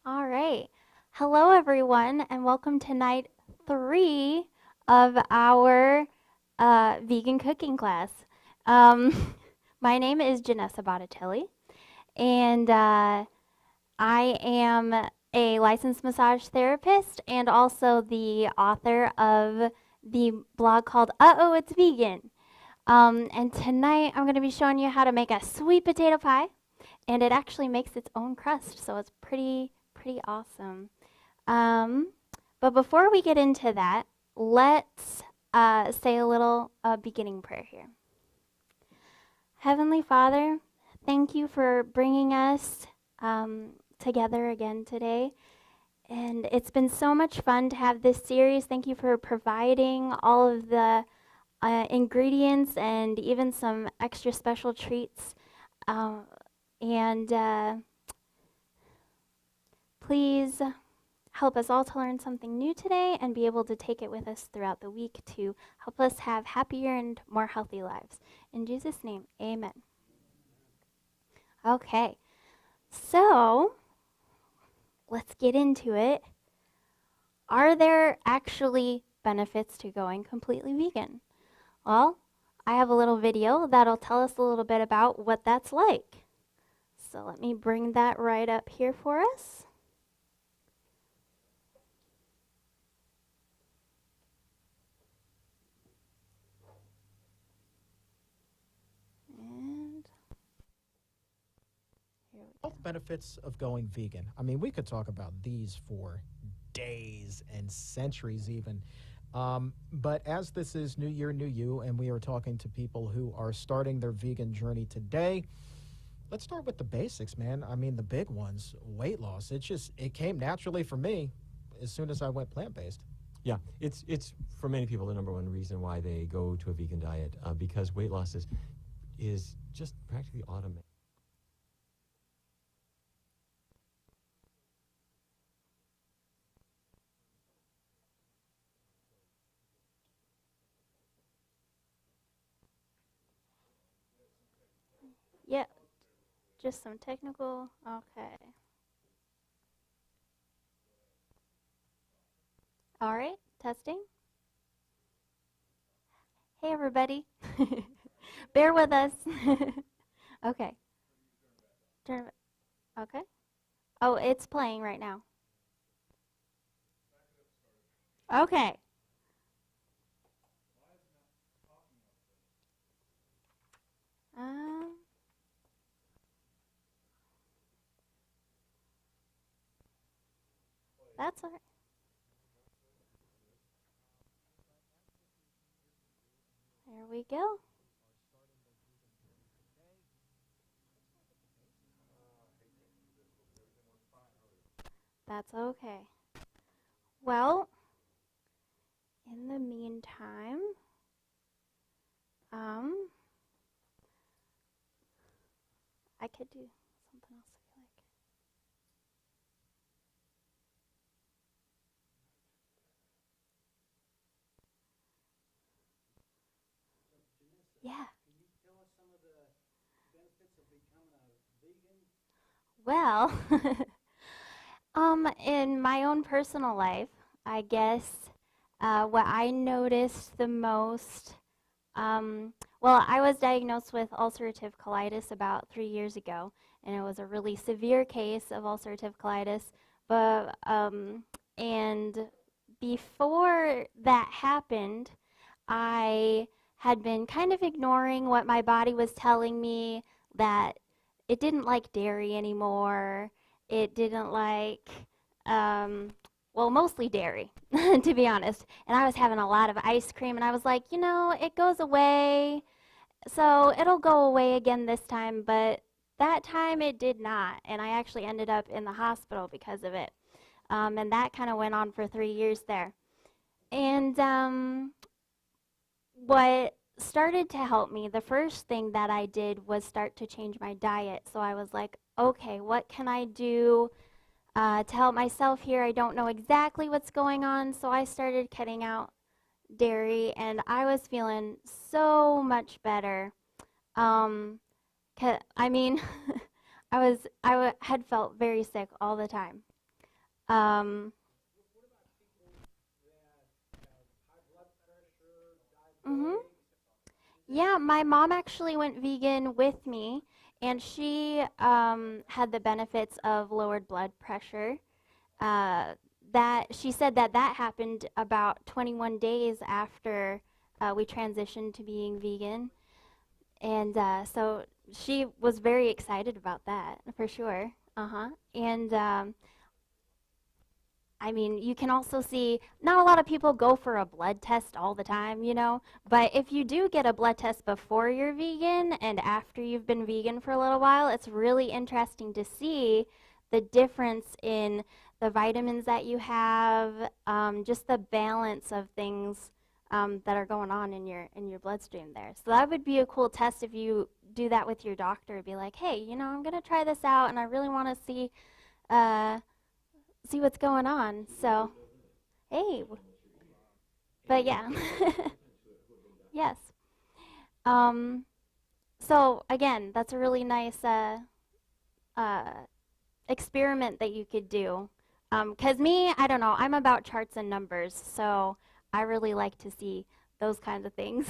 All right. Hello, everyone, and welcome to night 3 of our vegan cooking class. Um, my name is Ginas, and I am a licensed massage therapist and also the author of the blog called Uh-Oh, It's Vegan. And tonight I'm going to be showing you how to make a sweet potato pie, and it actually makes its own crust, so it's pretty awesome. Um, but before we get into that, let's say a little beginning prayer here. Heavenly Father, thank you for bringing us together again today. And it's been so much fun to have this series. Thank you for providing all of the ingredients and even some extra special treats. Uh, and please help us all to learn something new today and be able to take it with us throughout the week to help us have happier and more healthy lives. In Jesus' name, amen. Okay, so let's get into it. Are there actually benefits to going completely vegan? Well, I have a little video that'll tell us a little bit about what that's like. So let me bring that right up here for us. And here we go. Health benefits of going vegan. I mean, we could talk about these for days and centuries even. But as this is New Year, New You, and we are talking to people who are starting their vegan journey today, let's start with the basics, man. I mean, the big ones, weight loss. It came naturally for me as soon as I went plant-based. Yeah, it's for many people the number one reason why they go to a vegan diet because weight loss is just practically automatic. Yeah, just some technical. Okay. All right, testing. Hey, everybody. Bear with us. Okay. Turn it. Okay. Oh, it's playing right now. Okay. Um, that's all right. There we go. That's okay. Well, in the meantime, um, I could do something else if you like. Yeah. Well, in my own personal life, I guess what I noticed the most, well, I was diagnosed with ulcerative colitis about 3 years ago, and it was a really severe case of ulcerative colitis. But and before that happened, I had been kind of ignoring what my body was telling me that it didn't like dairy anymore. It didn't like, um, well, mostly dairy, to be honest. And I was having a lot of ice cream, and I was like, it goes away. So it'll go away again this time, but that time it did not. And I actually ended up in the hospital because of it. And that kind of went on for 3 years there. And what started to help me, the first thing that I did was start to change my diet. So I was like, okay, what can I do to help myself here? I don't know exactly what's going on. So I started cutting out dairy, and I was feeling so much better. Um, I mean, had felt very sick all the time. Um, mhm. Yeah, my mom actually went vegan with me, and she had the benefits of lowered blood pressure. Uh, that she said that that happened about 21 days after we transitioned to being vegan, and so she was very excited about that for sure. Uh huh. And I mean, you can also see not a lot of people go for a blood test all the time, you know, but if you do get a blood test before you're vegan and after you've been vegan for a little while, it's really interesting to see the difference in the vitamins that you have, just the balance of things that are going on in your bloodstream there. So that would be a cool test if you do that with your doctor. Be like, hey, you know, I'm gonna try this out, and I really want to uh, see what's going on. So, hey, but yeah, yes. Um, so again, that's a really nice uh, experiment that you could do. 'Cause me, I don't know, I'm about charts and numbers, so I really like to see those kinds of things.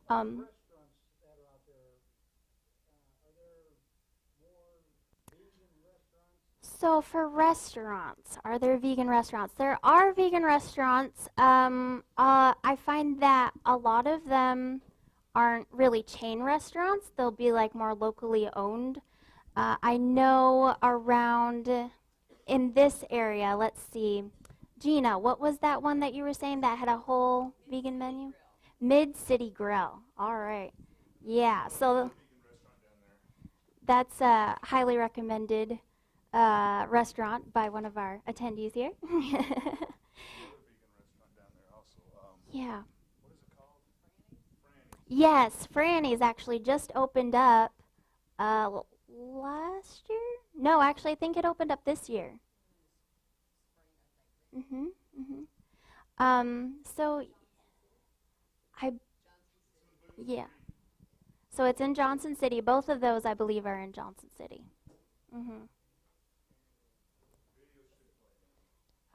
um, So for restaurants, are there vegan restaurants? There are vegan restaurants. I find that a lot of them aren't really chain restaurants. They'll be like more locally owned. I know around in this area, let's see. Gina, what was that one that you were saying that had a whole vegan menu? Mid City Grill. All right. Yeah, so that's a highly recommended restaurant by one of our attendees here. Yeah. Yes, Franny's actually just opened up last year? No, actually, I think it opened up this year. Mhm. Mhm. So I yeah. So it's in Johnson City. Both of those, I believe, are in Johnson City. Mhm.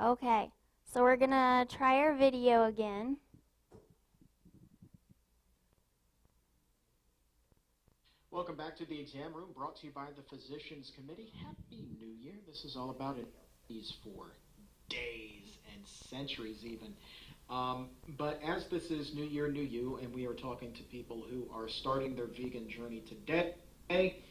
Okay. So we're gonna try our video again. Welcome back to the exam room, brought to you by the Physicians Committee. Happy New Year. This is all about it. These for days and centuries, even. But as this is New Year, New You, and we are talking to people who are starting their vegan journey today,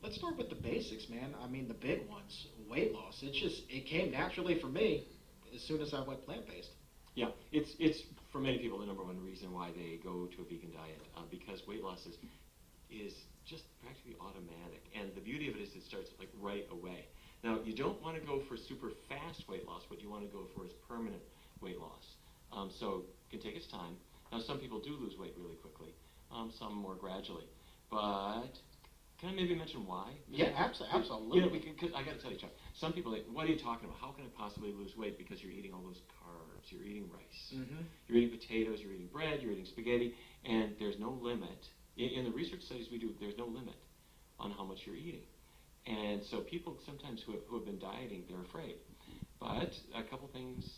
let's start with the basics, man. I mean, the big ones, weight loss. It came naturally for me as soon as I went plant-based. Yeah, it's for many people the number one reason why they go to a vegan diet because weight loss is just practically automatic. And the beauty of it is it starts like right away. Now, you don't want to go for super fast weight loss. What you want to go for is permanent weight loss. So it can take its time. Now, some people do lose weight really quickly, some more gradually. But can I maybe mention why? Yeah, absolutely. You know, because I got to tell you, Chuck, some people, like, what are you talking about? How can I possibly lose weight because you're eating all those carbs? You're eating rice. Mm-hmm. You're eating potatoes, you're eating bread, you're eating spaghetti, and there's no limit. In the research studies we do, there's no limit on how much you're eating. And so people sometimes who have been dieting, they're afraid. But a couple things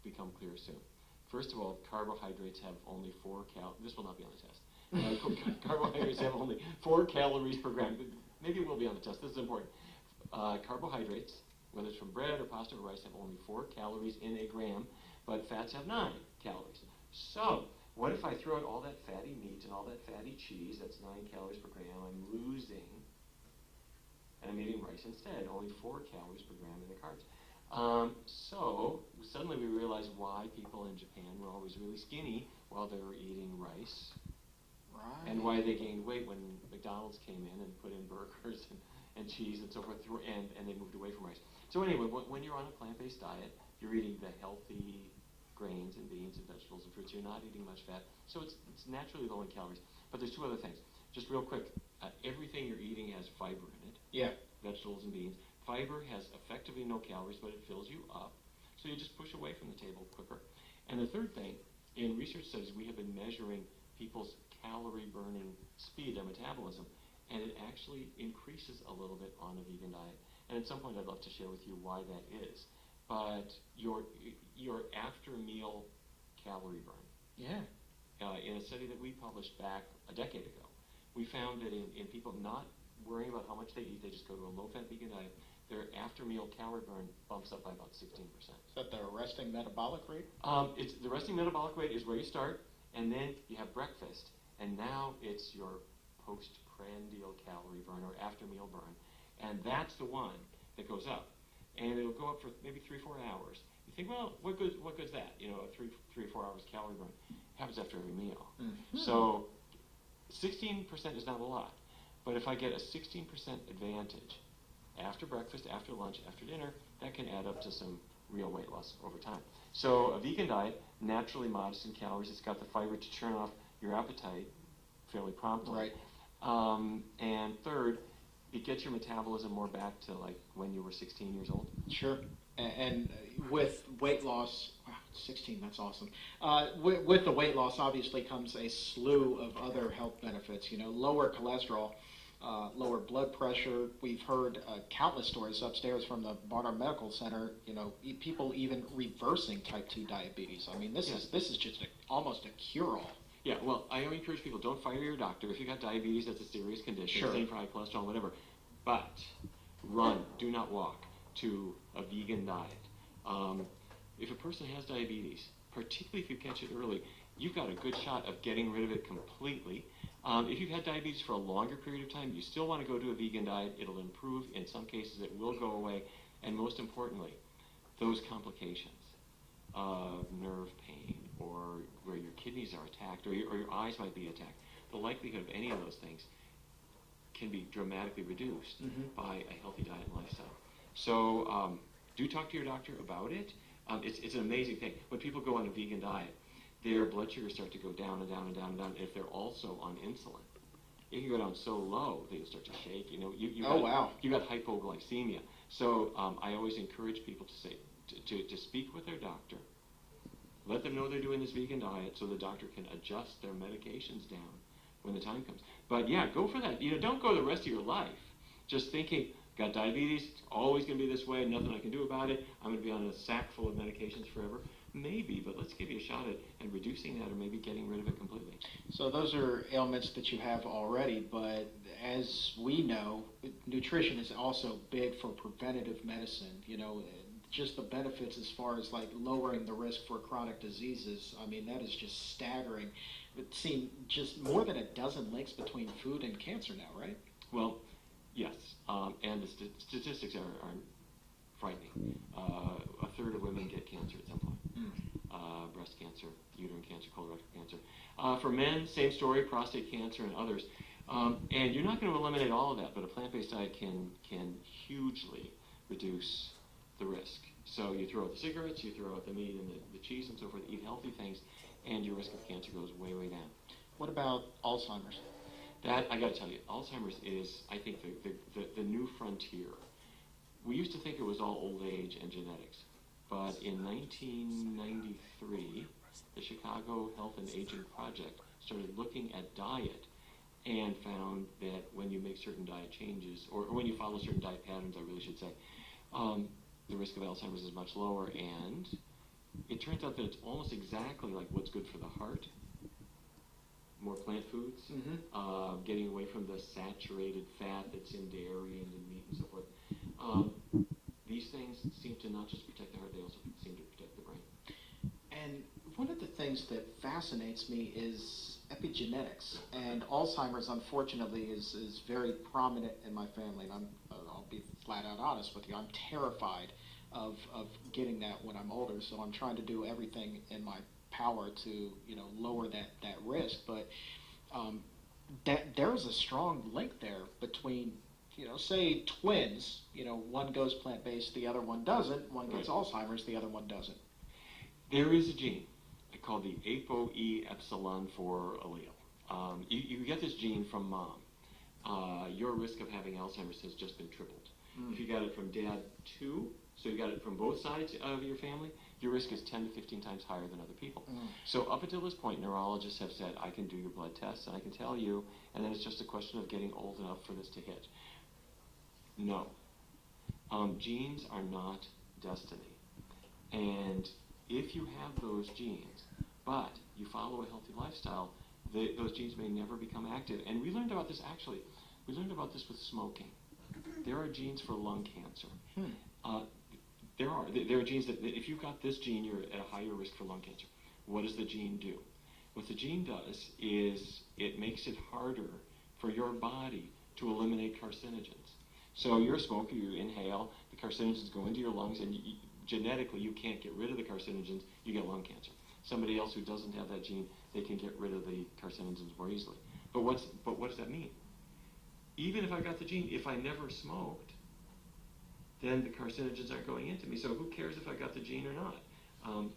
become clear soon. First of all, carbohydrates have only 4 this will not be on the test. Carbohydrates have only 4 calories per gram. Maybe it will be on the test. This is important. Carbohydrates, whether it's from bread or pasta or rice, have only 4 calories in a gram, but fats have 9 calories. So, what if I throw out all that fatty meat and all that fatty cheese? That's 9 calories per gram. I'm losing, and I'm eating rice instead. Only 4 calories per gram in the carbs. So suddenly we realized why people in Japan were always really skinny while they were eating rice. Right. And why they gained weight when McDonald's came in and put in burgers and cheese and so forth, and they moved away from rice. So anyway, when you're on a plant-based diet, you're eating the healthy grains and beans and vegetables and fruits. You're not eating much fat, so it's naturally low in calories. But there's 2 other things. Just real quick, everything you're eating has fiber in it. Yeah. Vegetables and beans. Fiber has effectively no calories, but it fills you up. So you just push away from the table quicker. And the third thing, in research studies, we have been measuring people's calorie burning speed, their metabolism, and it actually increases a little bit on a vegan diet. And at some point I'd love to share with you why that is. But your after-meal calorie burn. Yeah. In a study that we published back a decade ago, we found that in people not worrying about how much they eat, they just go to a low-fat vegan diet, their after-meal calorie burn bumps up by about 16%. Is that the resting metabolic rate? It's the resting metabolic rate is where you start, and then you have breakfast, and now it's your postprandial calorie burn or after-meal burn, and that's the one that goes up, and it'll go up for maybe 3-4 hours. You think, well, what good's that? You know, 3 or 4 hours calorie burn happens after every meal. Mm-hmm. So 16% is not a lot, but if I get a 16% advantage after breakfast, after lunch, after dinner, that can add up to some real weight loss over time. So a vegan diet, naturally modest in calories, it's got the fiber to turn off your appetite fairly promptly. Right. And third, it gets your metabolism more back to like when you were 16 years old. Sure. And with weight loss, wow, 16, that's awesome. With the weight loss, obviously comes a slew of other health benefits. You know, lower cholesterol, lower blood pressure. We've heard countless stories upstairs from the Barnard Medical Center. You know, people even reversing type 2 diabetes. I mean, this is just almost a cure-all. Yeah, well, I encourage people, don't fire your doctor. If you've got diabetes, that's a serious condition. Sure. Same for high cholesterol, whatever. But run, do not walk to a vegan diet. If a person has diabetes, particularly if you catch it early, you've got a good shot of getting rid of it completely. If you've had diabetes for a longer period of time, you still want to go to a vegan diet. It'll improve. In some cases, it will go away. And most importantly, those complications of nerve pain or where your kidneys are attacked or your eyes might be attacked, the likelihood of any of those things can be dramatically reduced by a healthy diet and lifestyle. So do talk to your doctor about it. It's an amazing thing. When people go on a vegan diet, their blood sugars start to go down and down and down and down. And if they're also on insulin, it can go down so low that you'll start to shake. You know, you got hypoglycemia. So I always encourage people to say to speak with their doctor. Let them know they're doing this vegan diet so the doctor can adjust their medications down when the time comes. But yeah, go for that. You know, don't go the rest of your life just thinking, got diabetes, it's always going to be this way, nothing I can do about it, I'm going to be on a sack full of medications forever. Maybe, but let's give you a shot at reducing that or maybe getting rid of it completely. So those are ailments that you have already, but as we know, nutrition is also big for preventative medicine. You know, just the benefits as far as like lowering the risk for chronic diseases, I mean, that is just staggering. It seems just more than a dozen links between food and cancer now, right? Well, yes, and the statistics are frightening. A third of women get cancer at some point. Breast cancer, uterine cancer, colorectal cancer. For men, same story, prostate cancer and others. And you're not going to eliminate all of that, but a plant-based diet can hugely reduce the risk. So you throw out the cigarettes, you throw out the meat and the cheese and so forth, eat healthy things, and your risk of cancer goes way, way down. What about Alzheimer's? That, I got to tell you, Alzheimer's is, I think, the new frontier. We used to think it was all old age and genetics, but in 1993, the Chicago Health and Aging Project started looking at diet and found that when you make certain diet changes, or when you follow certain diet patterns, I really should say, the risk of Alzheimer's is much lower, and it turns out that it's almost exactly like what's good for the heart. More plant foods, getting away from the saturated fat that's in dairy and in meat and so forth. These things seem to not just protect the heart, they also seem to protect the brain. And one of the things that fascinates me is epigenetics. And Alzheimer's, unfortunately, is very prominent in my family. And I'll be flat out honest with you, I'm terrified of getting that when I'm older. So I'm trying to do everything in my power to, you know, lower that risk. But there's a strong link there between, you know, say twins, you know, one goes plant-based, the other one doesn't. One gets Alzheimer's, the other one doesn't. There is a gene called the ApoE epsilon 4 allele. You get this gene from mom. Your risk of having Alzheimer's has just been tripled. If you got it from dad too, so you got it from both sides of your family, your risk is 10 to 15 times higher than other people. So up until this point, neurologists have said, I can do your blood tests and I can tell you, and then it's just a question of getting old enough for this to hit. No. Genes are not destiny. And if you have those genes, but you follow a healthy lifestyle, those genes may never become active. And we learned about this actually. We learned about this with smoking. There are genes for lung cancer. There are genes that if you've got this gene, you're at a higher risk for lung cancer. What does the gene do? What the gene does is it makes it harder for your body to eliminate carcinogens. So you're a smoker, you inhale, the carcinogens go into your lungs, and genetically you can't get rid of the carcinogens, you get lung cancer. Somebody else who doesn't have that gene, they can get rid of the carcinogens more easily. But what does that mean? Even if I got the gene, if I never smoked, then the carcinogens aren't going into me. So who cares if I got the gene or not?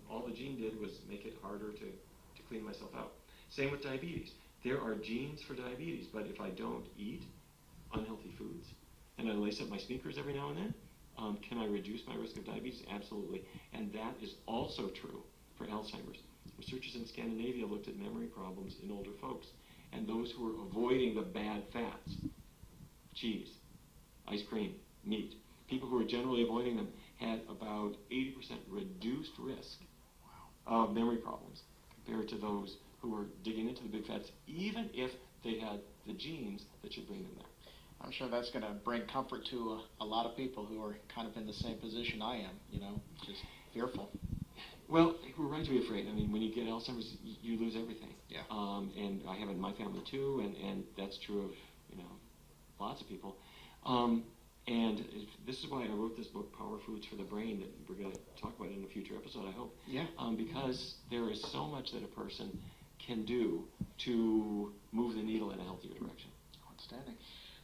All the gene did was make it harder to clean myself out. Same with diabetes. There are genes for diabetes, but if I don't eat unhealthy foods and I lace up my sneakers every now and then, can I reduce my risk of diabetes? Absolutely. And that is also true for Alzheimer's. Researchers in Scandinavia looked at memory problems in older folks, and those who were avoiding the bad fats, cheese, ice cream, meat, people who were generally avoiding them had about 80% reduced risk of memory problems compared to those who were digging into the big fats, even if they had the genes that should bring them there. I'm sure that's going to bring comfort to a lot of people who are kind of in the same position I am, just fearful. Well, we're right to be afraid. I mean, when you get Alzheimer's, you lose everything. Yeah. And I have it in my family too, and that's true of lots of people. And this is why I wrote this book, Power Foods for the Brain, that we're going to talk about in a future episode, I hope. Yeah. Because there is so much that a person can do to move the needle in a healthier direction. Outstanding.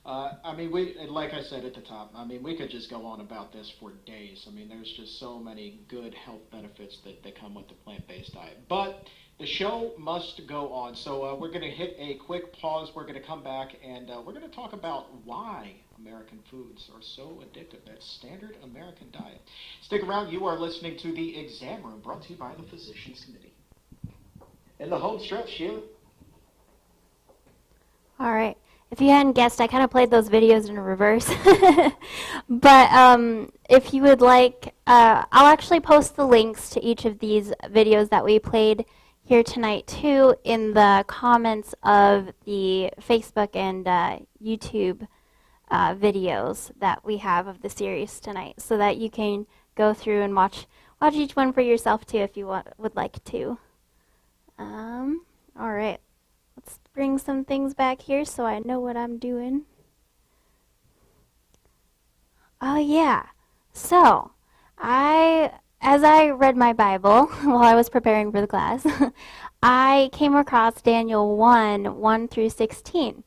Like I said at the top, we could just go on about this for days. There's just so many good health benefits that come with the plant-based diet. But the show must go on, so we're going to hit a quick pause. We're going to come back, and we're going to talk about why American foods are so addictive, that standard American diet. Stick around. You are listening to The Exam Room, brought to you by the Physicians Committee. In the home stretch here. All right. If you hadn't guessed, I kind of played those videos in reverse. But if you would like, I'll actually post the links to each of these videos that we played here tonight too in the comments of the Facebook and YouTube videos that we have of the series tonight, so that you can go through and watch each one for yourself too if you would like to. All right. Let's bring some things back here so I know what I'm doing. Oh yeah. So, as I read my Bible while I was preparing for the class, I came across Daniel 1 through 16.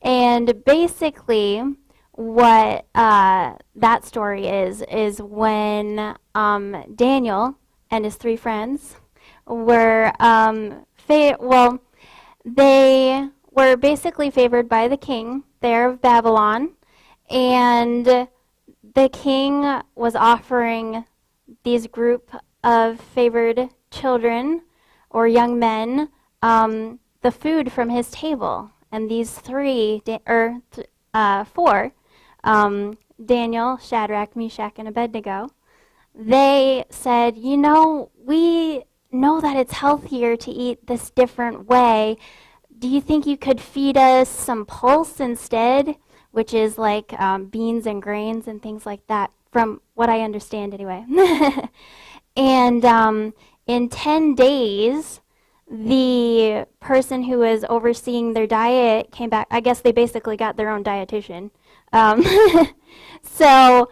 And basically what that story is when Daniel and his 3 friends were they were basically favored by the king there of Babylon, and the king was offering these group of favored children or young men the food from his table. And these 4, Daniel, Shadrach, Meshach, and Abednego, they said, we know that it's healthier to eat this different way. Do you think you could feed us some pulse instead, which is like beans and grains and things like that, from what I understand anyway. And in 10 days, the person who was overseeing their diet came back. I guess they basically got their own dietitian. So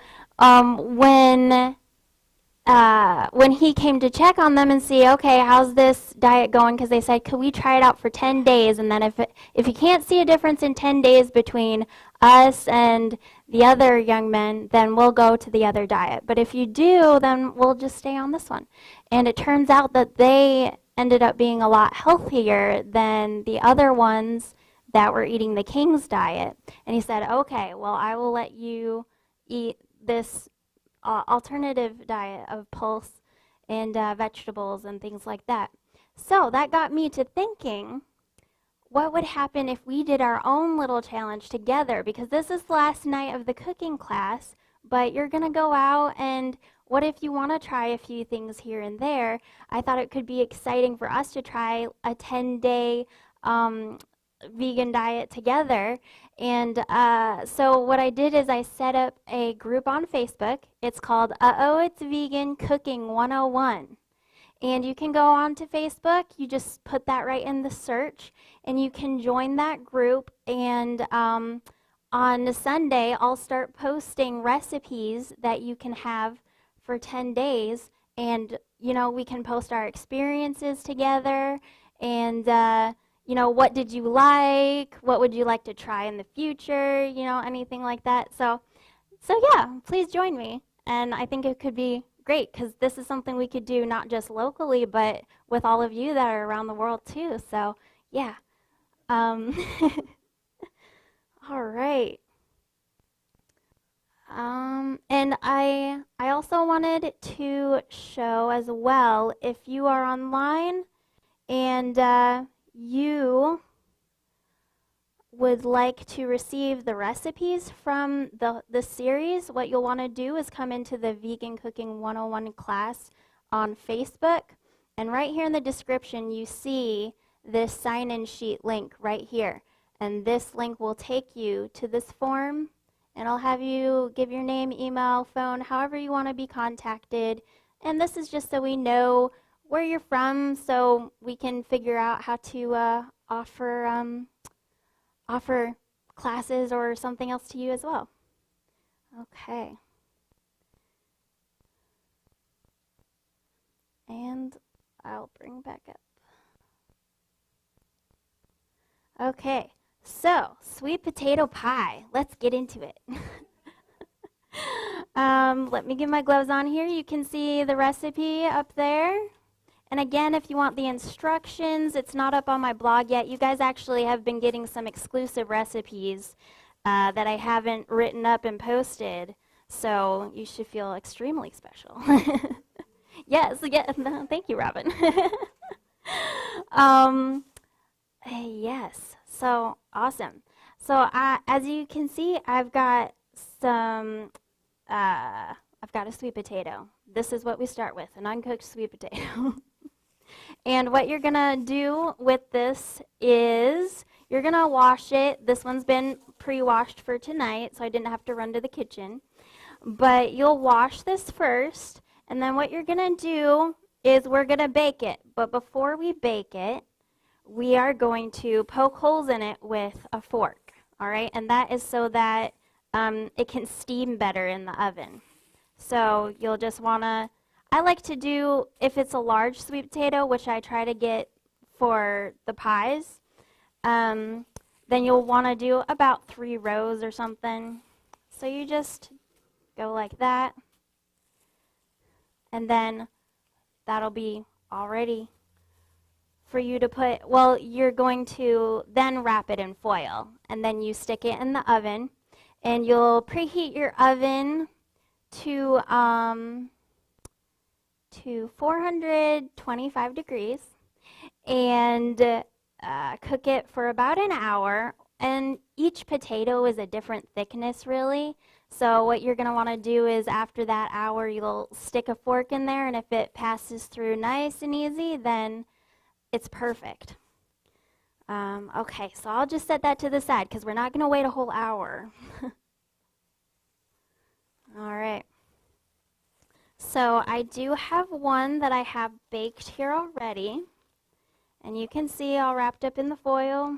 when he came to check on them and see, okay, how's this diet going? Because they said, could we try it out for 10 days? And then if you can't see a difference in 10 days between us and the other young men, then we'll go to the other diet. But if you do, then we'll just stay on this one. And it turns out that they ended up being a lot healthier than the other ones that were eating the king's diet. And he said, okay, well, I will let you eat this alternative diet of pulse and vegetables and things like that. So that got me to thinking, what would happen if we did our own little challenge together? Because this is the last night of the cooking class. but you're going to go out and what if you want to try a few things here and there? I thought it could be exciting for us to try a 10-day vegan diet together. And so what I did is I set up a group on Facebook. It's called Uh-Oh, It's Vegan Cooking 101. And you can go on to Facebook. You just put that right in the search, and you can join that group. And on Sunday, I'll start posting recipes that you can have for 10 days. And, you know, we can post our experiences together. And, you know, what did you like? What would you like to try in the future? You know, anything like that. So yeah, please join me. And I think it could be great because this is something we could do not just locally, but with all of you that are around the world too. So yeah. All right. And I also wanted to show as well, if you are online and you would like to receive the recipes from the series, what you'll want to do is come into the Vegan Cooking 101 class on Facebook. And right here in the description, you see this sign-in sheet link right here. And this link will take you to this form. And I'll have you give your name, email, phone, however you want to be contacted. And this is just so we know where you're from so we can figure out how to offer classes or something else to you as well. Okay. And I'll bring back up. Okay, so sweet potato pie. Let's get into it. Let me get my gloves on here. You can see the recipe up there. And again, if you want the instructions, it's not up on my blog yet. You guys actually have been getting some exclusive recipes that I haven't written up and posted. So you should feel extremely special. Yes, no, thank you, Robin. Yes, so awesome. So as you can see, I've got a sweet potato. This is what we start with, an uncooked sweet potato. And what you're going to do with this is you're going to wash it. This one's been pre-washed for tonight, so I didn't have to run to the kitchen. But you'll wash this first, and then what you're going to do is we're going to bake it. But before we bake it, we are going to poke holes in it with a fork, all right? And that is so that it can steam better in the oven. So you'll just want to, I like to do, if it's a large sweet potato, which I try to get for the pies, then you'll want to do about 3 rows or something. So you just go like that, and then that'll be all ready for you to put, well, you're going to then wrap it in foil, and then you stick it in the oven, and you'll preheat your oven to 425 degrees, and cook it for about an hour. And each potato is a different thickness, really. So what you're going to want to do is after that hour, you'll stick a fork in there, and if it passes through nice and easy, then it's perfect. Okay, so I'll just set that to the side because we're not going to wait a whole hour. All right. So I do have one that I have baked here already. And you can see all wrapped up in the foil.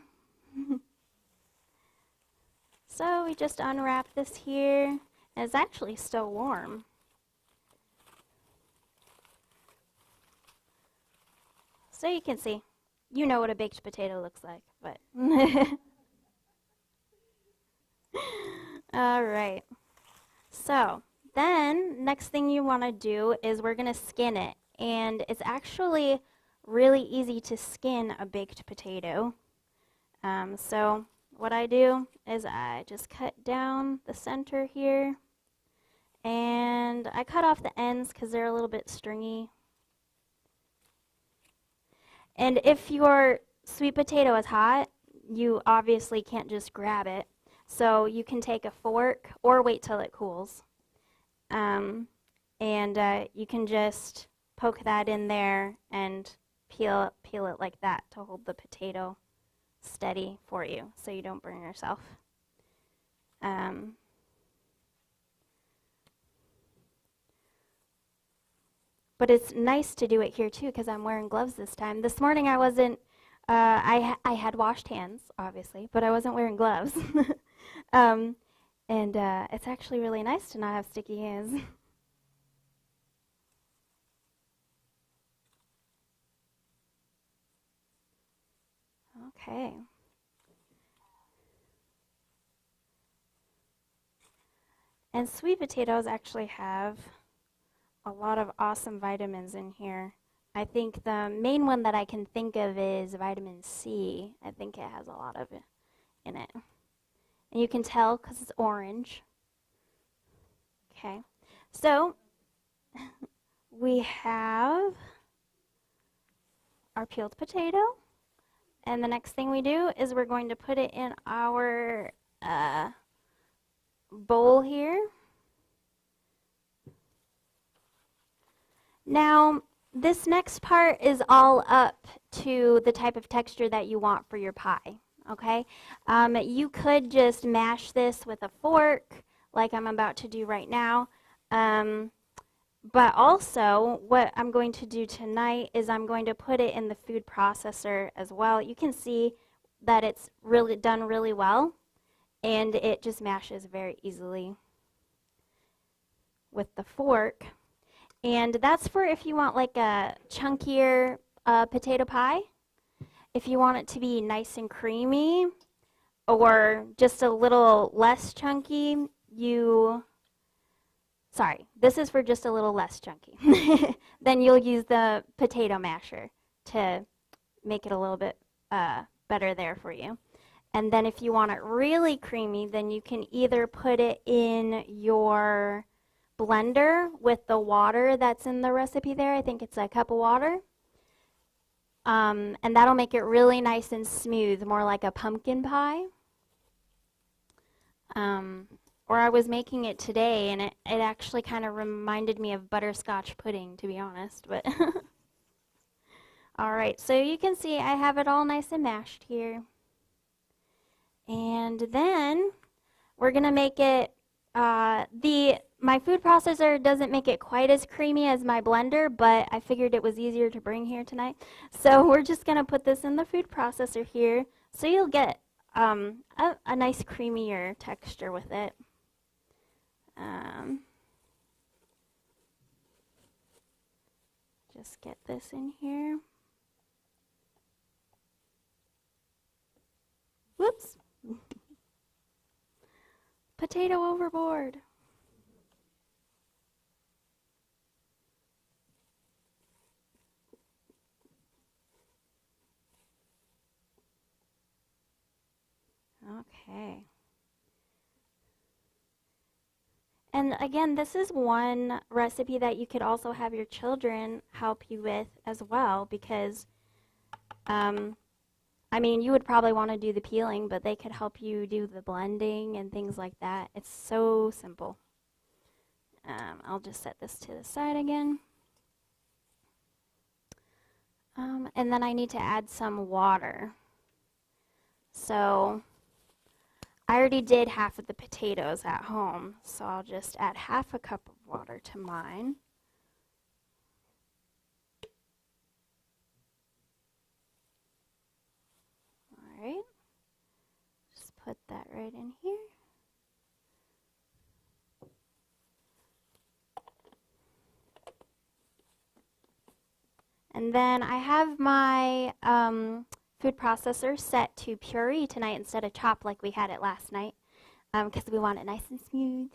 So we just unwrap this here. And it's actually still warm. So you can see. You know what a baked potato looks like, but all right. So then next thing you want to do is we're going to skin it. And it's actually really easy to skin a baked potato. So what I do is I just cut down the center here. And I cut off the ends because they're a little bit stringy. And if your sweet potato is hot, you obviously can't just grab it. So you can take a fork or wait till it cools. And you can just poke that in there and peel it like that to hold the potato steady for you so you don't burn yourself. But it's nice to do it here too because I'm wearing gloves this time. This morning I wasn't, I had washed hands, obviously, but I wasn't wearing gloves. um, and it's actually really nice to not have sticky hands. Okay. And sweet potatoes actually have a lot of awesome vitamins in here. I think the main one that I can think of is vitamin C. I think it has a lot of it in it. And you can tell because it's orange. Okay. So we have our peeled potato. And the next thing we do is we're going to put it in our bowl here. Now, this next part is all up to the type of texture that you want for your pie, okay? You could just mash this with a fork, like I'm about to do right now. But also, what I'm going to do tonight is I'm going to put it in the food processor as well. You can see that it's really done really well, and it just mashes very easily with the fork. And that's for if you want like a chunkier potato pie. If you want it to be nice and creamy or just a little less chunky, this is for just a little less chunky. Then you'll use the potato masher to make it a little bit better there for you. And then if you want it really creamy, then you can either put it in your blender with the water that's in the recipe there. I think it's a cup of water. And that'll make it really nice and smooth, more like a pumpkin pie. Or I was making it today, and it actually kind of reminded me of butterscotch pudding, to be honest. But all right, so you can see I have it all nice and mashed here. And then we're going to make it, my food processor doesn't make it quite as creamy as my blender, but I figured it was easier to bring here tonight. So we're just going to put this in the food processor here, so you'll get a nice creamier texture with it. Just get this in here. Whoops. Potato overboard. Okay. And again, this is one recipe that you could also have your children help you with as well, because, I mean, you would probably want to do the peeling, but they could help you do the blending and things like that. It's so simple. I'll just set this to the side again. And then I need to add some water. So I already did half of the potatoes at home, so I'll just add half a cup of water to mine. All right, just put that right in here. And then I have my food processor set to puree tonight instead of chop like we had it last night, because we want it nice and smooth.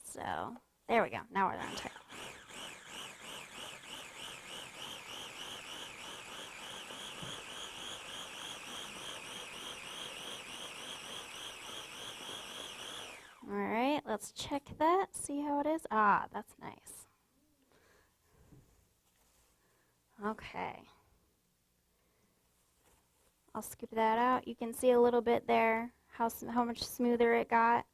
So there we go. Now we're on track. All right, let's check that, see how it is. Ah, that's nice. Okay. I'll scoop that out. You can see a little bit there how much smoother it got.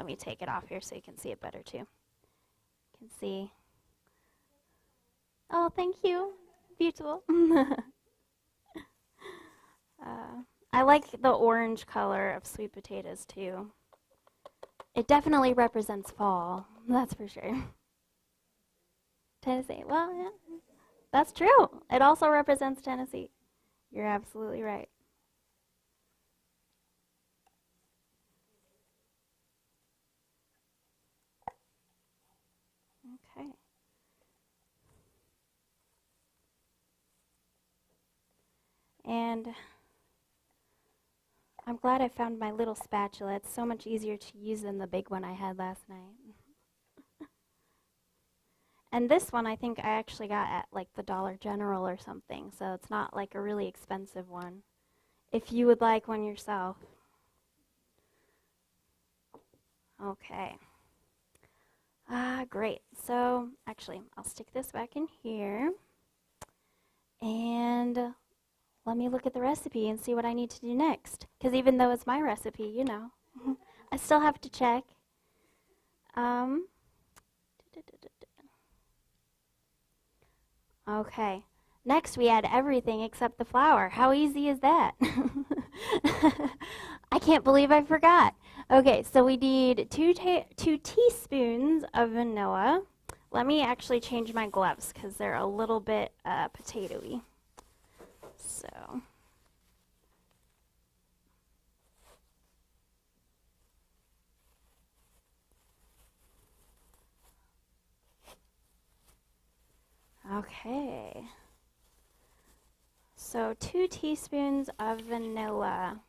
me take it off here so you can see it better too. You can see. Oh, thank you. Beautiful. I like the orange color of sweet potatoes too. It definitely represents fall, that's for sure. Tennessee, well, yeah, that's true. It also represents Tennessee. You're absolutely right. Okay. And I'm glad I found my little spatula. It's so much easier to use than the big one I had last night. And this one I think I actually got at like the Dollar General or something, so it's not like a really expensive one. If you would like one yourself. Okay. Great. So actually, I'll stick this back in here. And let me look at the recipe and see what I need to do next. Because even though it's my recipe, you know, I still have to check. Okay. Next, we add everything except the flour. How easy is that? I can't believe I forgot. Okay, so we need two teaspoons of vanilla. Let me actually change my gloves because they're a little bit potatoey. So. Okay. So 2 teaspoons of vanilla.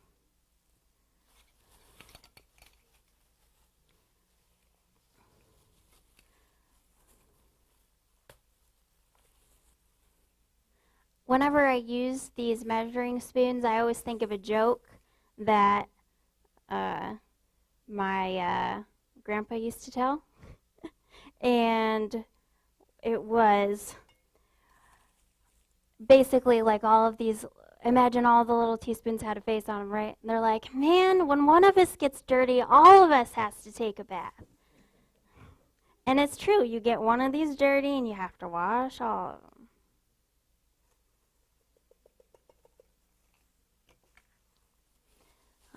Whenever I use these measuring spoons, I always think of a joke that my grandpa used to tell. And it was basically like all of these, imagine all the little teaspoons had a face on them, right? And they're like, man, when one of us gets dirty, all of us has to take a bath. And it's true, you get one of these dirty and you have to wash all of them.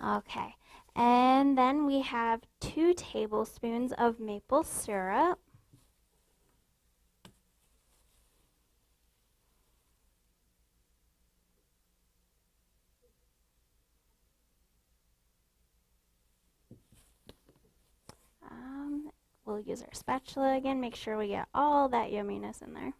Okay, and then we have 2 tablespoons of maple syrup. We'll use our spatula again, make sure we get all that yumminess in there.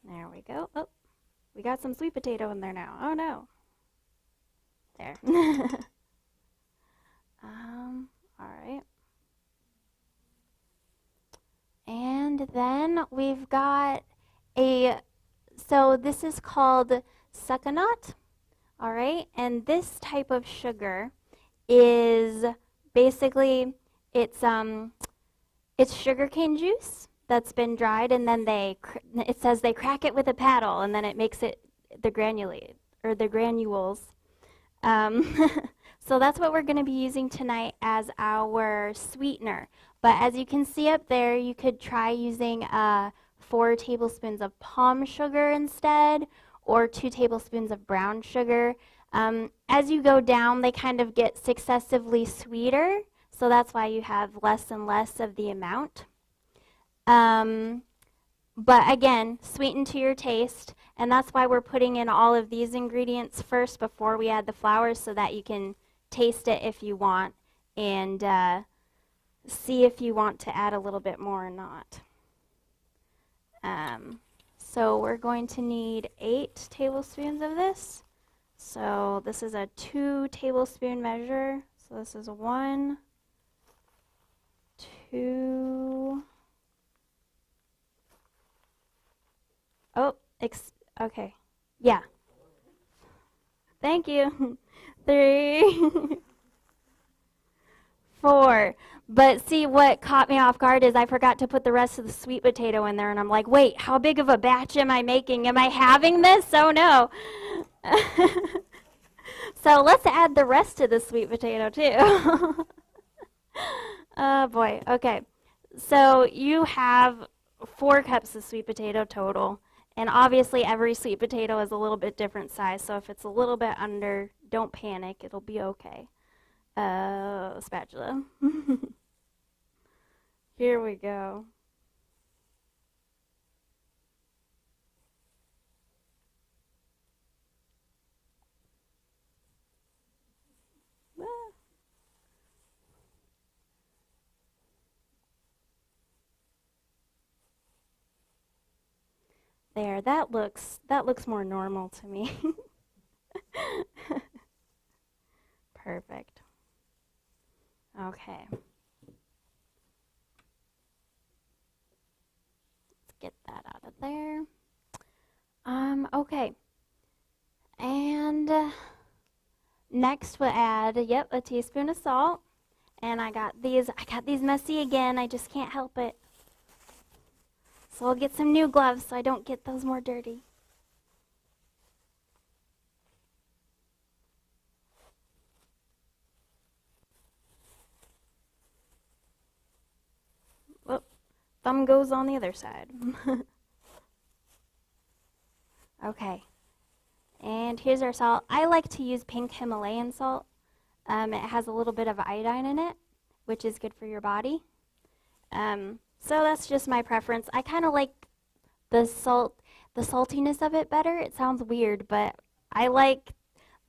There we go. Oh, we got some sweet potato in there now. Oh no. There. All right. And then we've got so this is called sucanat. All right, and this type of sugar is basically it's sugarcane juice that's been dried, and then it says they crack it with a paddle, and then it makes it the granules. So that's what we're going to be using tonight as our sweetener. But as you can see up there, you could try using 4 tablespoons of palm sugar instead, or 2 tablespoons of brown sugar. As you go down, they kind of get successively sweeter, so that's why you have less and less of the amount. But again, sweeten to your taste, and that's why we're putting in all of these ingredients first before we add the flour, so that you can taste it if you want, and see if you want to add a little bit more or not. So we're going to need 8 tablespoons of this. So this is a 2 tablespoon measure. So this is 1, 2. Oh, okay. Yeah. Thank you. 3, 4. But see, what caught me off guard is I forgot to put the rest of the sweet potato in there, and I'm like, wait, how big of a batch am I making? Am I having this? Oh no. So let's add the rest of the sweet potato too. Oh boy. Okay. So you have 4 cups of sweet potato total. And obviously every sweet potato is a little bit different size. So if it's a little bit under, don't panic. It'll be okay. Spatula. Here we go. There, that looks more normal to me. Perfect. Okay. Let's get that out of there. Okay. And next we'll add, yep, a teaspoon of salt. And I got these messy again. I just can't help it. So I'll get some new gloves so I don't get those more dirty. Whoop, thumb goes on the other side. Okay. And here's our salt. I like to use pink Himalayan salt. It has a little bit of iodine in it, which is good for your body. So that's just my preference. I kind of like the saltiness of it better. It sounds weird, but I like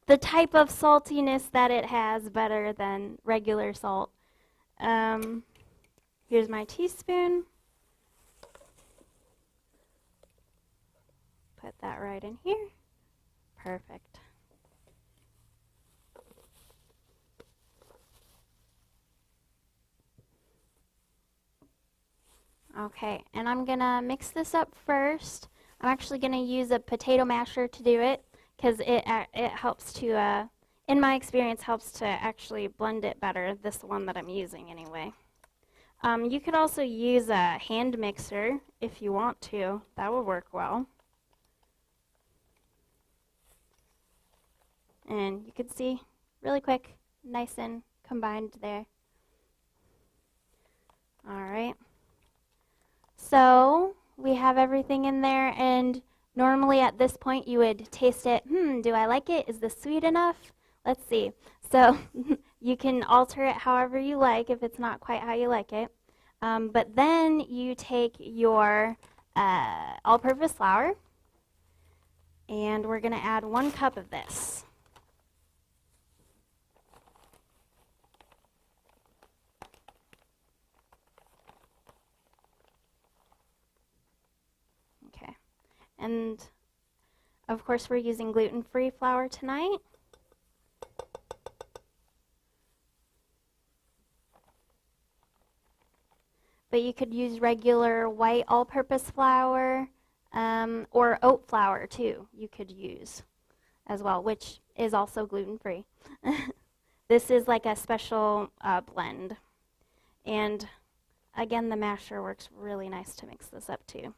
the type of saltiness that it has better than regular salt. Here's my teaspoon. Put that right in here. Perfect. Okay, and I'm gonna mix this up first. I'm actually gonna use a potato masher to do it because it helps to, in my experience, helps to actually blend it better. This one that I'm using anyway. You could also use a hand mixer if you want to. That would work well. And you can see really quick, nice and combined there. All right. So we have everything in there, and normally at this point you would taste it. Do I like it? Is this sweet enough? Let's see. So you can alter it however you like if it's not quite how you like it. But then you take your all-purpose flour, and we're going to add 1 cup of this. And of course we're using gluten-free flour tonight. But you could use regular white all-purpose flour or oat flour too you could use as well, which is also gluten-free. This is like a special blend. And again, the masher works really nice to mix this up too.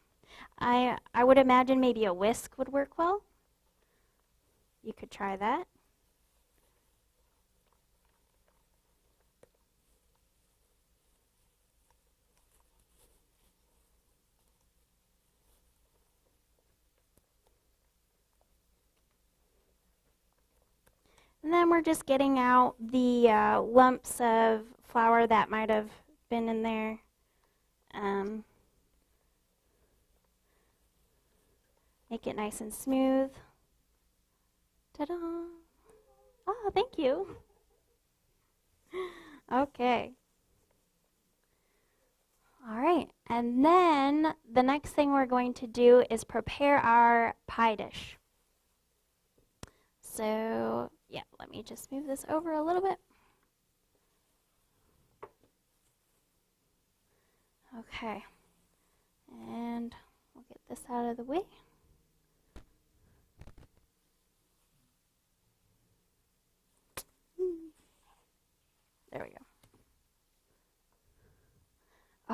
I would imagine maybe a whisk would work well. You could try that. And then we're just getting out the lumps of flour that might have been in there. Make it nice and smooth. Ta-da! Oh, thank you. Okay. All right, and then the next thing we're going to do is prepare our pie dish. So, yeah, let me just move this over a little bit. Okay, and we'll get this out of the way. There we go.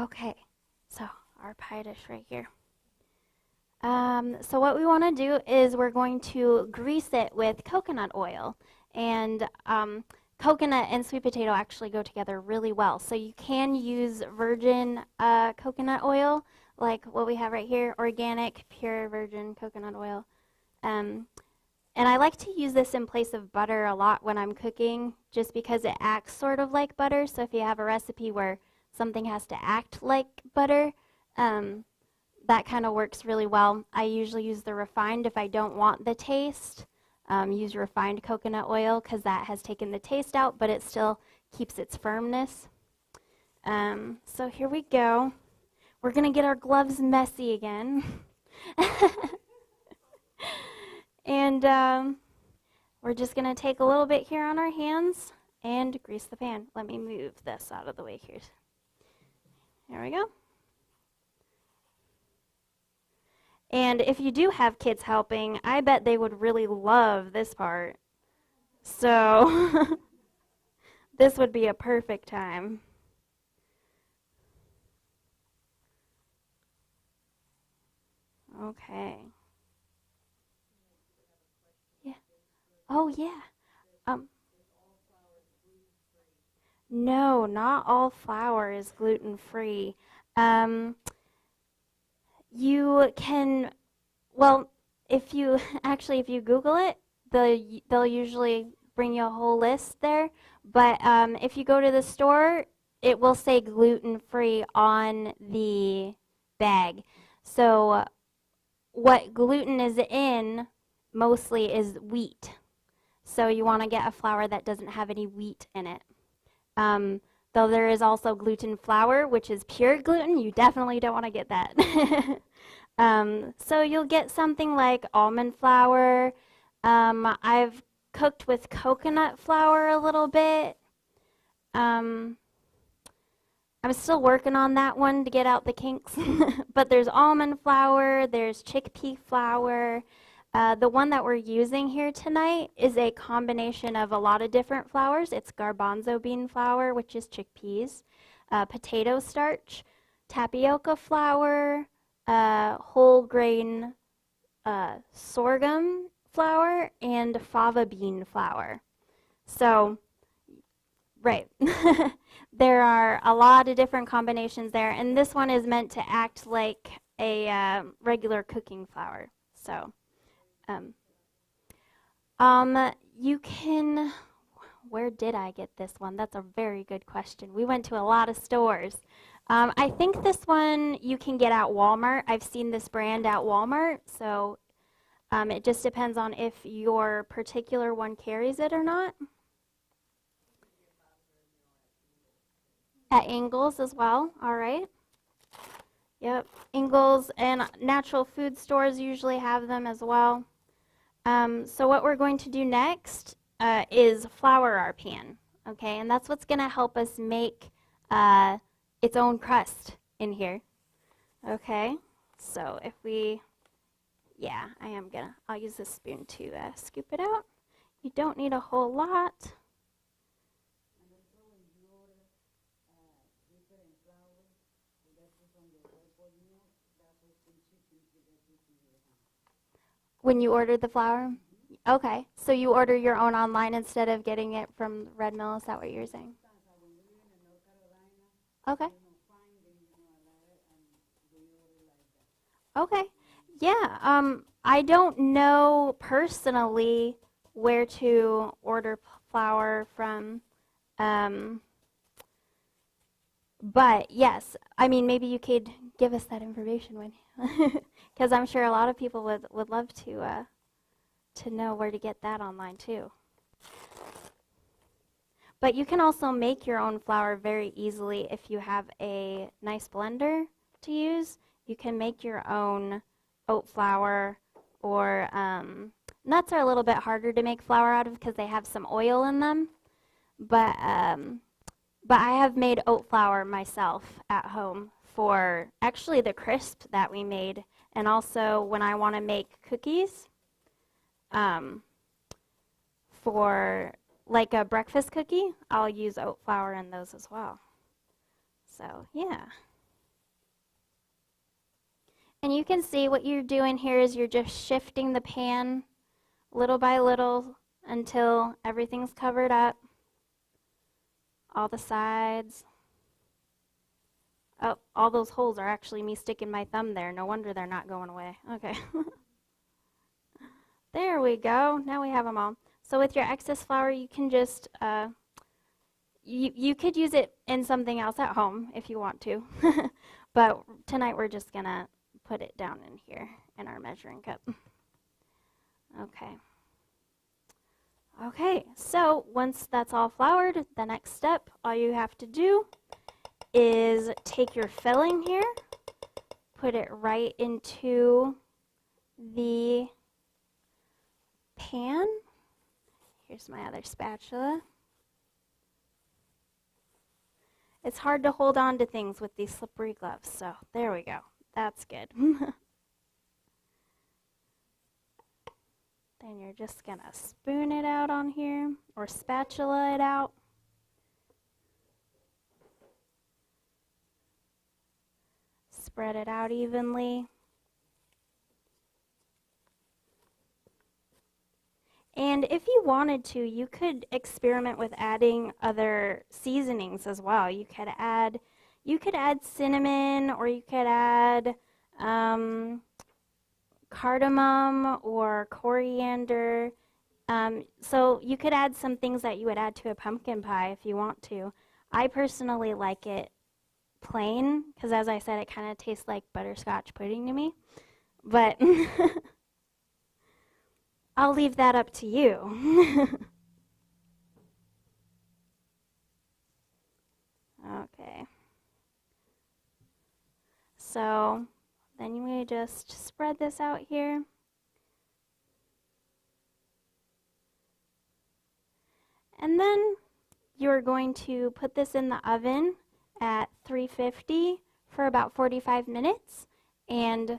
Okay, so our pie dish right here. So what we want to do is we're going to grease it with coconut oil. and coconut and sweet potato actually go together really well. So you can use virgin coconut oil, like what we have right here, organic, pure virgin coconut oil. Um, and I like to use this in place of butter a lot when I'm cooking, just because it acts sort of like butter. So if you have a recipe where something has to act like butter, that kind of works really well. I usually use the refined if I don't want the taste. Use refined coconut oil because that has taken the taste out, but it still keeps its firmness. So here we go. We're going to get our gloves messy again. And we're just going to take a little bit here on our hands and grease the pan. Let me move this out of the way here. There we go. And if you do have kids helping, I bet they would really love this part. So this would be a perfect time. Okay. Yeah. Oh, yeah. No, not all flour is gluten-free. Um, you can, well, if you if you Google it, they'll usually bring you a whole list there. But if you go to the store, it will say gluten-free on the bag. So what gluten is in mostly is wheat. So you want to get a flour that doesn't have any wheat in it. Though there is also gluten flour, which is pure gluten. You definitely don't want to get that. So you'll get something like almond flour. I've cooked with coconut flour a little bit. I'm still working on that one to get out the kinks. But there's almond flour, there's chickpea flour. The one that we're using here tonight is a combination of a lot of different flours. It's garbanzo bean flour, which is chickpeas, potato starch, tapioca flour, whole grain sorghum flour, and fava bean flour. So, right. There are a lot of different combinations there, and this one is meant to act like a regular cooking flour. So, you can, where did I get this one? That's a very good question. We went to a lot of stores. I think this one you can get at Walmart. I've seen this brand at Walmart, so it just depends on if your particular one carries it or not. At Ingles as well, all right. Yep, Ingles and natural food stores usually have them as well. So what we're going to do next is flour our pan, okay? And that's what's going to help us make its own crust in here, okay? So if we, yeah, I'll use this spoon to scoop it out. You don't need a whole lot. When you ordered the flour? Okay, so you order your own online instead of getting it from Red Mill, is that what you're saying? Okay. Okay. Yeah, I don't know personally where to order flour from, but yes, I mean, maybe you could give us that information when, because I'm sure a lot of people would love to know where to get that online too. But you can also make your own flour very easily if you have a nice blender to use. You can make your own oat flour, or nuts are a little bit harder to make flour out of because they have some oil in them. But I have made oat flour myself at home for actually the crisp that we made, and also when I want to make cookies for like a breakfast cookie, I'll use oat flour in those as well. So yeah. And you can see what you're doing here is you're just shifting the pan little by little until everything's covered up. All the sides. Oh, all those holes are actually me sticking my thumb there. No wonder they're not going away. Okay. There we go. Now we have them all. So with your excess flour, you can just, you could use it in something else at home if you want to. But tonight we're just going to put it down in here in our measuring cup. Okay. Okay, so once that's all floured, the next step, all you have to do is take your filling here, put it right into the pan. Here's my other spatula. It's hard to hold on to things with these slippery gloves, so there we go. That's good. Then you're just going to spoon it out on here, or spatula it out. Spread it out evenly. And if you wanted to, you could experiment with adding other seasonings as well. You could add cinnamon, or you could add cardamom or coriander. So you could add some things that you would add to a pumpkin pie if you want to. I personally like it plain because, as I said, it kind of tastes like butterscotch pudding to me. But I'll leave that up to you. Okay. So then we just spread this out here. And then you're going to put this in the oven at 350 for about 45 minutes. And,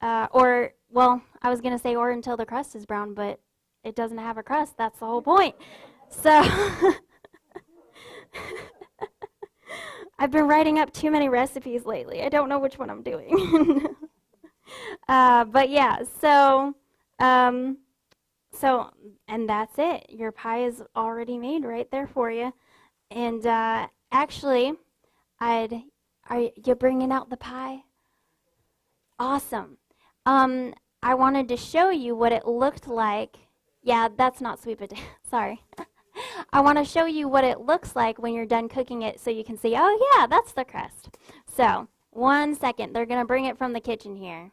well, I was going to say or until the crust is brown, but it doesn't have a crust. That's the whole point. So I've been writing up too many recipes lately. I don't know which one I'm doing. But yeah, and that's it. Your pie is already made right there for you. And actually, are you bringing out the pie? Awesome. I wanted to show you what it looked like. Yeah, that's not sweet potato. Sorry. I want to show you what it looks like when you're done cooking it so you can see, oh yeah, that's the crust. So, 1 second. They're going to bring it from the kitchen here.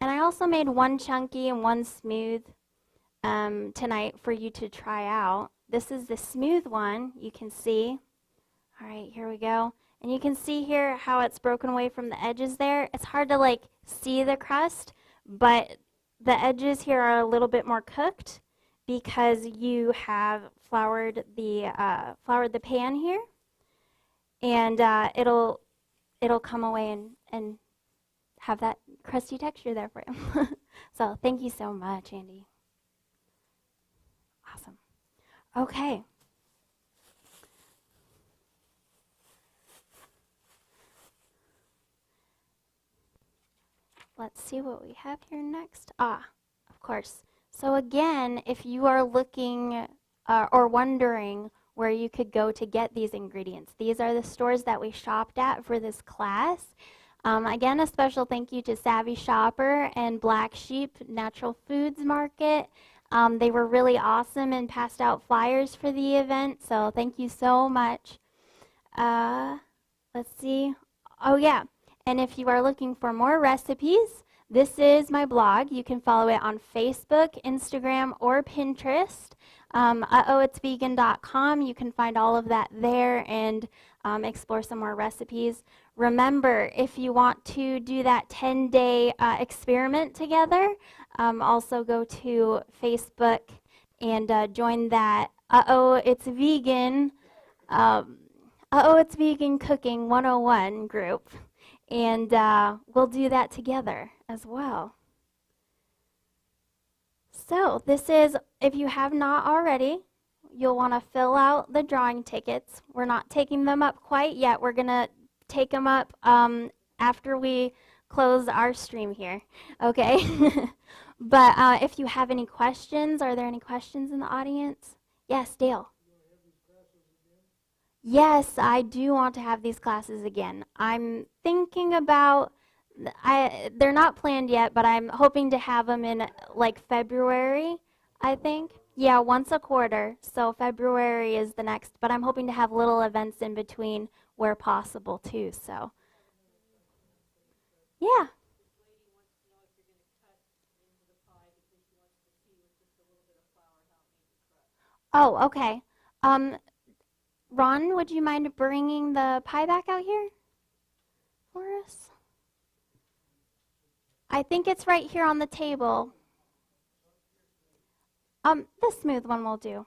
And I also made one chunky and one smooth tonight for you to try out. This is the smooth one, you can see. All right, here we go. And you can see here how it's broken away from the edges there. It's hard to see the crust, but the edges here are a little bit more cooked because you have floured the pan here, and it'll come away and have that crusty texture there for you. So thank you so much, Andy. Awesome. Okay. Let's see what we have here next. Of course. So again, if you are looking or wondering where you could go to get these ingredients, these are the stores that we shopped at for this class. Again, a special thank you to Savvy Shopper and Black Sheep Natural Foods Market. They were really awesome and passed out flyers for the event, so thank you so much. Let's see. Oh, yeah. And if you are looking for more recipes, this is my blog. You can follow it on Facebook, Instagram, or Pinterest. Uh-oh-it's-vegan.com. You can find all of that there and explore some more recipes. Remember, if you want to do that 10-day experiment together, also go to Facebook and join that It's Vegan Cooking 101 group. And we'll do that together as well. So this is, if you have not already, you'll want to fill out the drawing tickets. We're not taking them up quite yet. We're going to take them up after we close our stream here. Okay. But if you have any questions, are there any questions in the audience? Yes, Dale. Yes, I do want to have these classes again. I'm thinking about they're not planned yet, but I'm hoping to have them in like February, I think. Yeah, once a quarter. So February is the next, but I'm hoping to have little events in between where possible too. So, yeah. Oh, okay. Um, Ron, would you mind bringing the pie back out here for us? I think it's right here on the table. The smooth one will do.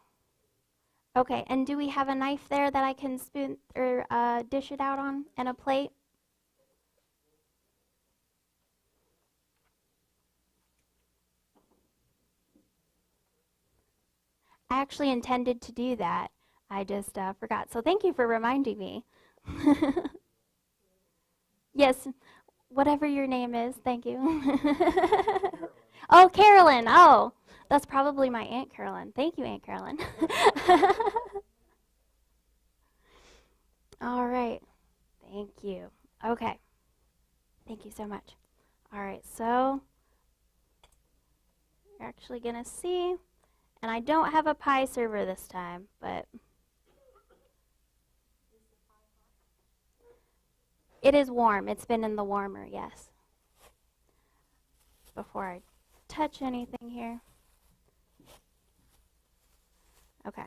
Okay, and do we have a knife there that I can spoon or dish it out on and a plate? I actually intended to do that. I just forgot. So thank you for reminding me. Yes, whatever your name is, thank you. Oh, Carolyn. Oh, that's probably my Aunt Carolyn. Thank you, Aunt Carolyn. All right. Thank you. Okay. Thank you so much. All right, so you're actually going to see, and I don't have a pie server this time, but it is warm. It's been in the warmer, yes. Before I touch anything here. Okay.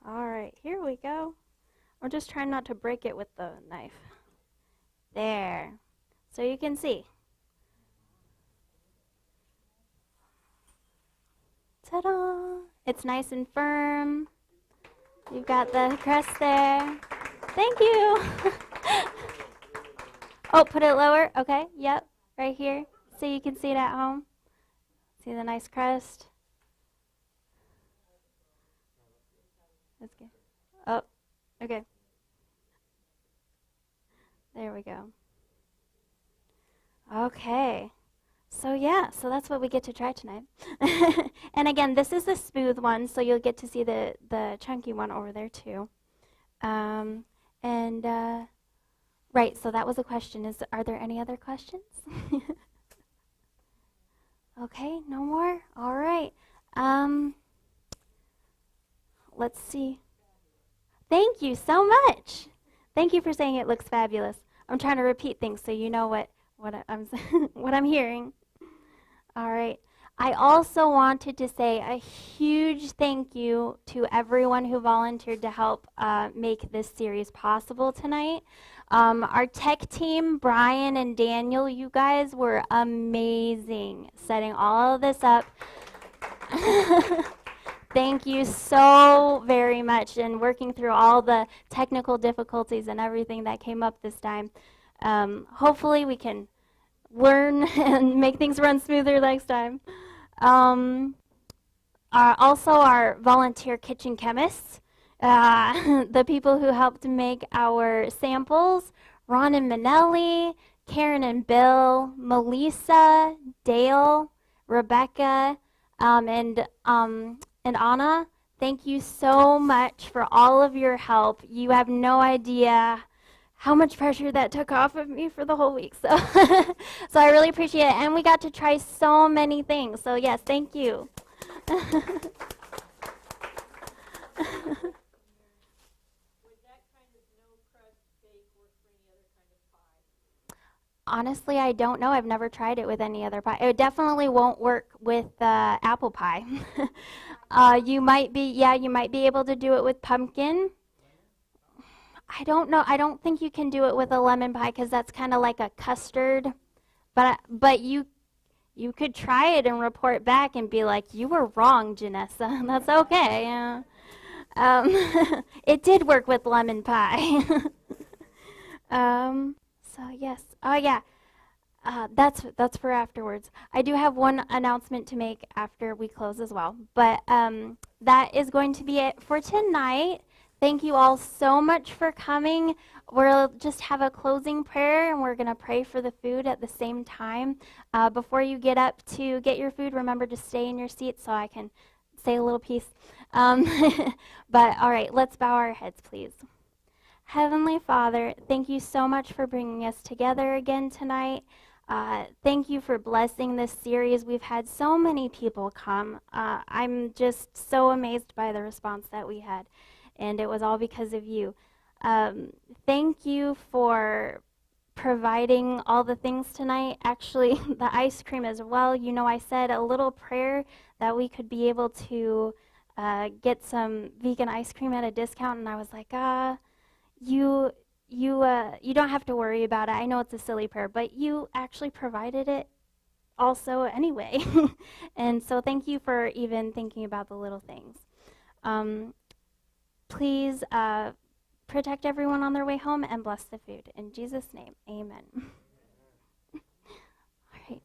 All right, here we go. I'm just trying not to break it with the knife. There. So you can see. Ta-da! It's nice and firm. You've got the crust there. Thank you. Oh, put it lower. Okay, yep, right here. So you can see it at home. See the nice crust. That's good. Oh, okay. There we go. Okay. So yeah, so that's what we get to try tonight. And again, this is the smooth one, so you'll get to see the chunky one over there too. Right, so that was a question. Are there any other questions? Okay, no more? All right. Let's see. Thank you so much. Thank you for saying it looks fabulous. I'm trying to repeat things so you know what I'm what I'm hearing. All right. I also wanted to say a huge thank you to everyone who volunteered to help make this series possible tonight. Our tech team, Brian and Daniel, you guys were amazing setting all of this up. Thank you so very much, and working through all the technical difficulties and everything that came up this time. Hopefully we can learn and make things run smoother next time. Also our volunteer kitchen chemists, the people who helped make our samples, Ron and Manelli, Karen and Bill, Melissa, Dale, Rebecca, and Anna. Thank you so much for all of your help. You have no idea how much pressure that took off of me for the whole week. So, so I really appreciate it. And we got to try so many things. So yes, thank you. Honestly, I don't know. I've never tried it with any other pie. It definitely won't work with apple pie. You might be able to do it with pumpkin. I don't know. I don't think you can do it with a lemon pie because that's kind of like a custard. But you could try it and report back and be like, you were wrong, Janessa. That's okay. It did work with lemon pie. So yes. Oh yeah. That's for afterwards. I do have one announcement to make after we close as well, but that is going to be it for tonight. Thank you all so much for coming. We'll just have a closing prayer, and we're going to pray for the food at the same time. Before you get up to get your food, remember to stay in your seat so I can say a little piece. Um, but all right, let's bow our heads, please. Heavenly Father, thank you so much for bringing us together again tonight. Thank you for blessing this series. We've had so many people come. I'm just so amazed by the response that we had, and it was all because of you. Thank you for providing all the things tonight. Actually, the ice cream as well. You know, I said a little prayer that we could be able to get some vegan ice cream at a discount, and I was like, you don't have to worry about it. I know it's a silly prayer, but you actually provided it also anyway. And so thank you for even thinking about the little things. Please protect everyone on their way home and bless the food. In Jesus' name, amen. All right.